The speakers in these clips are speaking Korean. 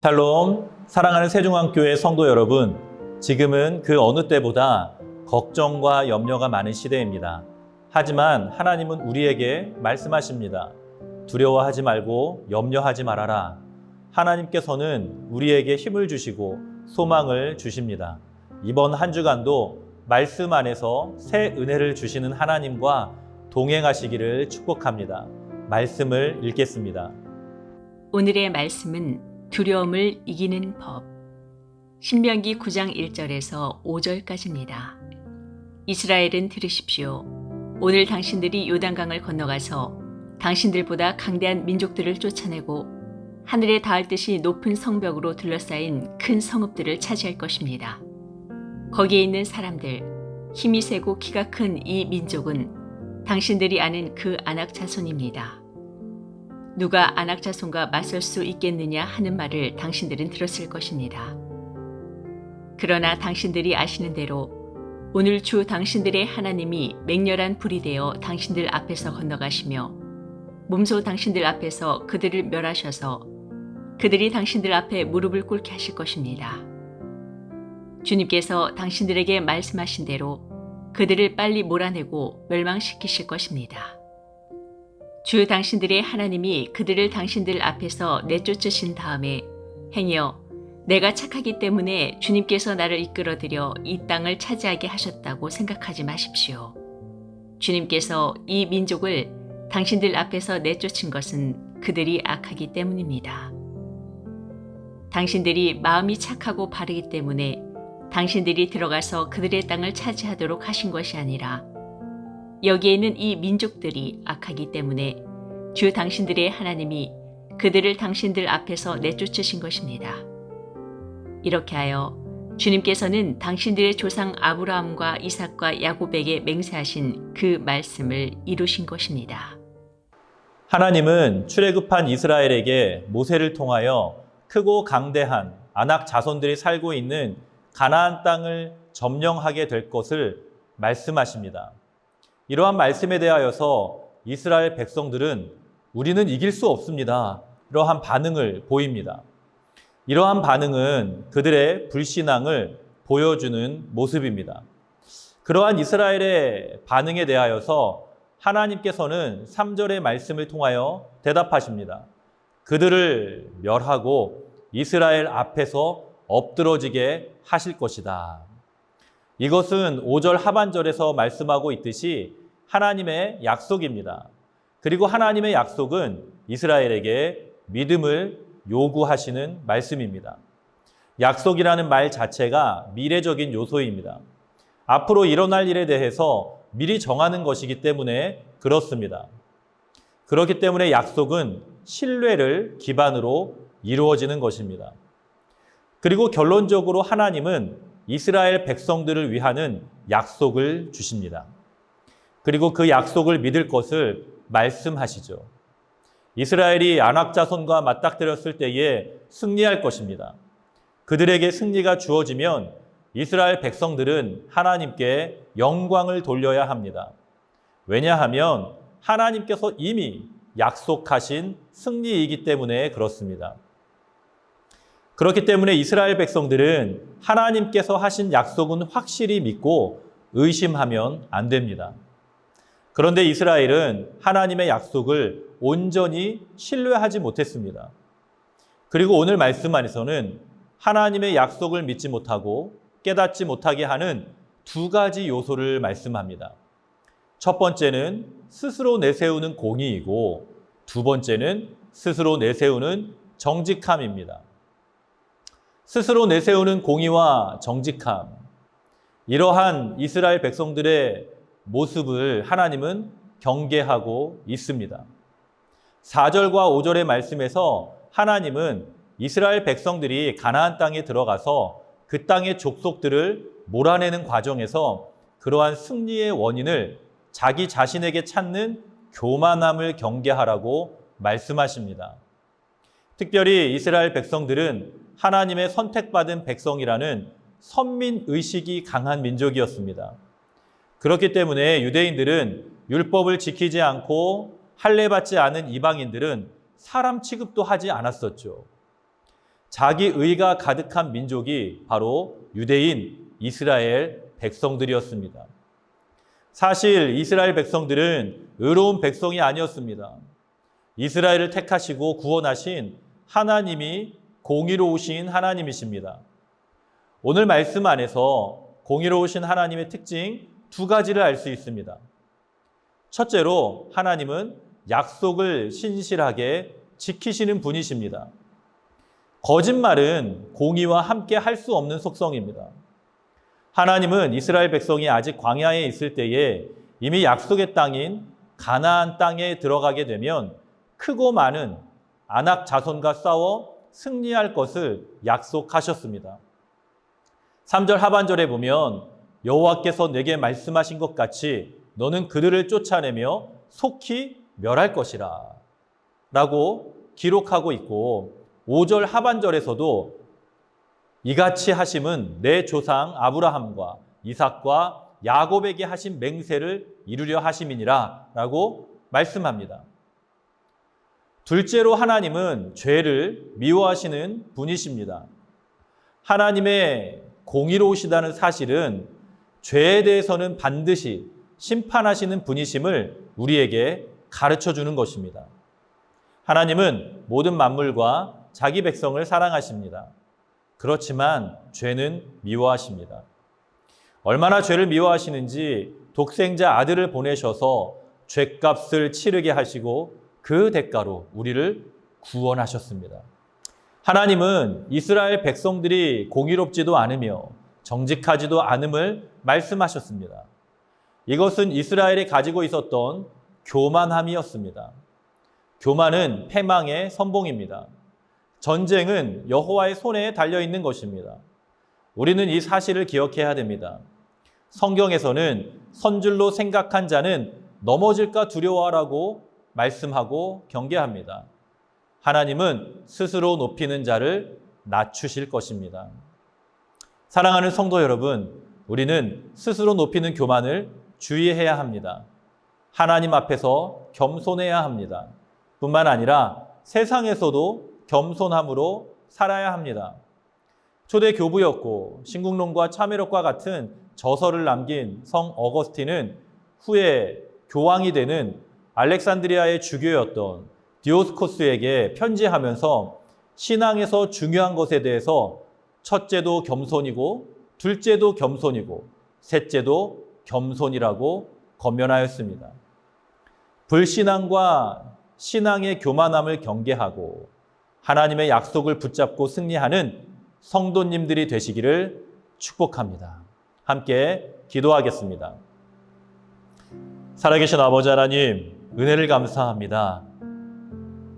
샬롬, 사랑하는 세종안교회 성도 여러분, 지금은 그 어느 때보다 걱정과 염려가 많은 시대입니다. 하지만 하나님은 우리에게 말씀하십니다. 두려워하지 말고 염려하지 말아라. 하나님께서는 우리에게 힘을 주시고 소망을 주십니다. 이번 한 주간도 말씀 안에서 새 은혜를 주시는 하나님과 동행하시기를 축복합니다. 말씀을 읽겠습니다. 오늘의 말씀은 두려움을 이기는 법. 신명기 9장 1절에서 5절까지입니다. 이스라엘은 들으십시오. 오늘 당신들이 요단강을 건너가서 당신들보다 강대한 민족들을 쫓아내고 하늘에 닿을 듯이 높은 성벽으로 둘러싸인 큰 성읍들을 차지할 것입니다. 거기에 있는 사람들, 힘이 세고 키가 큰 이 민족은 당신들이 아는 그 아낙 자손입니다. 누가 아낙 자손과 맞설 수 있겠느냐 하는 말을 당신들은 들었을 것입니다. 그러나 당신들이 아시는 대로 오늘 주 당신들의 하나님이 맹렬한 불이 되어 당신들 앞에서 건너가시며 몸소 당신들 앞에서 그들을 멸하셔서 그들이 당신들 앞에 무릎을 꿇게 하실 것입니다. 주님께서 당신들에게 말씀하신 대로 그들을 빨리 몰아내고 멸망시키실 것입니다. 주 당신들의 하나님이 그들을 당신들 앞에서 내쫓으신 다음에 행여 내가 착하기 때문에 주님께서 나를 이끌어들여 이 땅을 차지하게 하셨다고 생각하지 마십시오. 주님께서 이 민족을 당신들 앞에서 내쫓은 것은 그들이 악하기 때문입니다. 당신들이 마음이 착하고 바르기 때문에 당신들이 들어가서 그들의 땅을 차지하도록 하신 것이 아니라 여기에 있는 이 민족들이 악하기 때문에 주 당신들의 하나님이 그들을 당신들 앞에서 내쫓으신 것입니다. 이렇게 하여 주님께서는 당신들의 조상 아브라함과 이삭과 야곱에게 맹세하신 그 말씀을 이루신 것입니다. 하나님은 출애굽한 이스라엘에게 모세를 통하여 크고 강대한 아낙 자손들이 살고 있는 가나안 땅을 점령하게 될 것을 말씀하십니다. 이러한 말씀에 대하여서 이스라엘 백성들은 우리는 이길 수 없습니다. 이러한 반응을 보입니다. 이러한 반응은 그들의 불신앙을 보여주는 모습입니다. 그러한 이스라엘의 반응에 대하여서 하나님께서는 3절의 말씀을 통하여 대답하십니다. 그들을 멸하고 이스라엘 앞에서 엎드러지게 하실 것이다. 이것은 5절 하반절에서 말씀하고 있듯이 하나님의 약속입니다. 그리고 하나님의 약속은 이스라엘에게 믿음을 요구하시는 말씀입니다. 약속이라는 말 자체가 미래적인 요소입니다. 앞으로 일어날 일에 대해서 미리 정하는 것이기 때문에 그렇습니다. 그렇기 때문에 약속은 신뢰를 기반으로 이루어지는 것입니다. 그리고 결론적으로 하나님은 이스라엘 백성들을 위하는 약속을 주십니다. 그리고 그 약속을 믿을 것을 말씀하시죠. 이스라엘이 아낙 자손과 맞닥뜨렸을 때에 승리할 것입니다. 그들에게 승리가 주어지면 이스라엘 백성들은 하나님께 영광을 돌려야 합니다. 왜냐하면 하나님께서 이미 약속하신 승리이기 때문에 그렇습니다. 그렇기 때문에 이스라엘 백성들은 하나님께서 하신 약속은 확실히 믿고 의심하면 안 됩니다. 그런데 이스라엘은 하나님의 약속을 온전히 신뢰하지 못했습니다. 그리고 오늘 말씀 안에서는 하나님의 약속을 믿지 못하고 깨닫지 못하게 하는 두 가지 요소를 말씀합니다. 첫 번째는 스스로 내세우는 공의이고 두 번째는 스스로 내세우는 정직함입니다. 스스로 내세우는 공의와 정직함, 이러한 이스라엘 백성들의 모습을 하나님은 경계하고 있습니다. 4절과 5절의 말씀에서 하나님은 이스라엘 백성들이 가나안 땅에 들어가서 그 땅의 족속들을 몰아내는 과정에서 그러한 승리의 원인을 자기 자신에게 찾는 교만함을 경계하라고 말씀하십니다. 특별히 이스라엘 백성들은 하나님의 선택받은 백성이라는 선민의식이 강한 민족이었습니다. 그렇기 때문에 유대인들은 율법을 지키지 않고 할례받지 않은 이방인들은 사람 취급도 하지 않았었죠. 자기 의가 가득한 민족이 바로 유대인 이스라엘 백성들이었습니다. 사실 이스라엘 백성들은 의로운 백성이 아니었습니다. 이스라엘을 택하시고 구원하신 하나님이 공의로우신 하나님이십니다. 오늘 말씀 안에서 공의로우신 하나님의 특징 두 가지를 알 수 있습니다. 첫째로 하나님은 약속을 신실하게 지키시는 분이십니다. 거짓말은 공의와 함께 할 수 없는 속성입니다. 하나님은 이스라엘 백성이 아직 광야에 있을 때에 이미 약속의 땅인 가나안 땅에 들어가게 되면 크고 많은 아낙 자손과 싸워 승리할 것을 약속하셨습니다. 3절 하반절에 보면 여호와께서 내게 말씀하신 것 같이 너는 그들을 쫓아내며 속히 멸할 것이라 라고 기록하고 있고 5절 하반절에서도 이같이 하심은 내 조상 아브라함과 이삭과 야곱에게 하신 맹세를 이루려 하심이니라 라고 말씀합니다. 둘째로 하나님은 죄를 미워하시는 분이십니다. 하나님의 공의로우시다는 사실은 죄에 대해서는 반드시 심판하시는 분이심을 우리에게 가르쳐 주는 것입니다. 하나님은 모든 만물과 자기 백성을 사랑하십니다. 그렇지만 죄는 미워하십니다. 얼마나 죄를 미워하시는지 독생자 아들을 보내셔서 죄값을 치르게 하시고 그 대가로 우리를 구원하셨습니다. 하나님은 이스라엘 백성들이 공의롭지도 않으며 정직하지도 않음을 말씀하셨습니다. 이것은 이스라엘이 가지고 있었던 교만함이었습니다. 교만은 패망의 선봉입니다. 전쟁은 여호와의 손에 달려있는 것입니다. 우리는 이 사실을 기억해야 됩니다. 성경에서는 선줄로 생각한 자는 넘어질까 두려워하라고 말씀하고 경계합니다. 하나님은 스스로 높이는 자를 낮추실 것입니다. 사랑하는 성도 여러분, 우리는 스스로 높이는 교만을 주의해야 합니다. 하나님 앞에서 겸손해야 합니다. 뿐만 아니라 세상에서도 겸손함으로 살아야 합니다. 초대 교부였고 신국론과 참회록과 같은 저서를 남긴 성 어거스틴은 후에 교황이 되는 알렉산드리아의 주교였던 디오스코스에게 편지하면서 신앙에서 중요한 것에 대해서 첫째도 겸손이고 둘째도 겸손이고 셋째도 겸손이라고 권면하였습니다. 불신앙과 신앙의 교만함을 경계하고 하나님의 약속을 붙잡고 승리하는 성도님들이 되시기를 축복합니다. 함께 기도하겠습니다. 살아계신 아버지 하나님, 은혜를 감사합니다.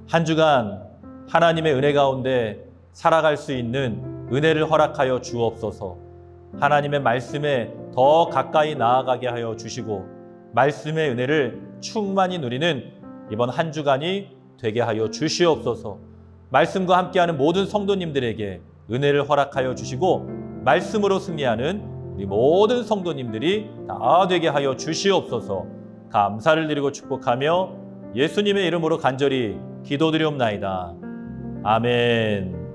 한 주간 하나님의 은혜 가운데 살아갈 수 있는 은혜를 허락하여 주옵소서. 하나님의 말씀에 더 가까이 나아가게 하여 주시고 말씀의 은혜를 충만히 누리는 이번 한 주간이 되게 하여 주시옵소서. 말씀과 함께하는 모든 성도님들에게 은혜를 허락하여 주시고 말씀으로 승리하는 우리 모든 성도님들이 다 되게 하여 주시옵소서. 감사를 드리고 축복하며 예수님의 이름으로 간절히 기도드리옵나이다. 아멘.